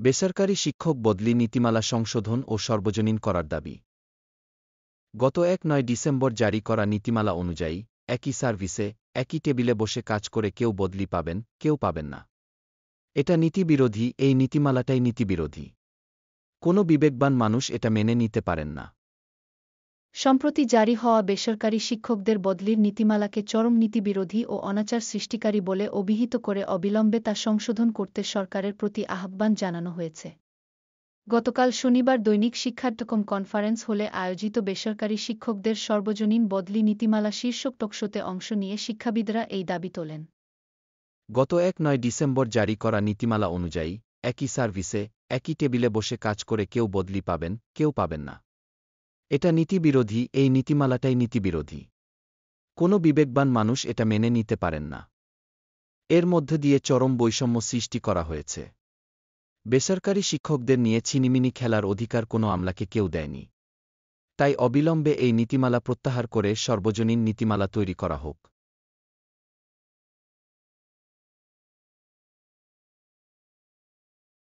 বেসরকারি শিক্ষক বদলি নীতিমালা সংশোধন ও সর্বজনীন করার দাবি। গত ১-৯ ডিসেম্বর জারি করা নীতিমালা অনুযায়ী একই সার্ভিসে একই টেবিলে বসে কাজ করে কেউ বদলি পাবেন, কেউ পাবেন না। এটা নীতিবিরোধী, এই নীতিমালাটাই নীতিবিরোধী। কোনো বিবেকবান মানুষ এটা মেনে নিতে পারেন না। সম্প্রতি জারি হওয়া বেসরকারি শিক্ষকদের বদলির নীতিমালাকে চরম নীতিবিরোধী ও অনাচার সৃষ্টিকারী বলে অভিহিত করে অবিলম্বে তা সংশোধন করতে সরকারের প্রতি আহ্বান জানানো হয়েছে। গতকাল শনিবার দৈনিক শিক্ষার্থকম কনফারেন্স হলে আয়োজিত বেসরকারি শিক্ষকদের সর্বজনীন বদলি নীতিমালা শীর্ষক টকশোতে অংশ নিয়ে শিক্ষাবিদরা এই দাবি তোলেন। গত ১-৯ ডিসেম্বর জারি করা নীতিমালা অনুযায়ী একই সার্ভিসে একই টেবিলে বসে কাজ করে কেউ বদলি পাবেন, কেউ পাবেন না। এটা নীতিবিরোধী, এই নীতিমালাটাই নীতিবিরোধী। কোনো বিবেকবান মানুষ এটা মেনে নিতে পারেন না। এর মধ্য দিয়ে চরম বৈষম্য সৃষ্টি করা হয়েছে। বেসরকারি শিক্ষকদের নিয়ে ছিনিমিনি খেলার অধিকার কোনো আমলাকে কেউ দেয়নি। তাই অবিলম্বে এই নীতিমালা প্রত্যাহার করে সর্বজনীন নীতিমালা তৈরি করা হোক।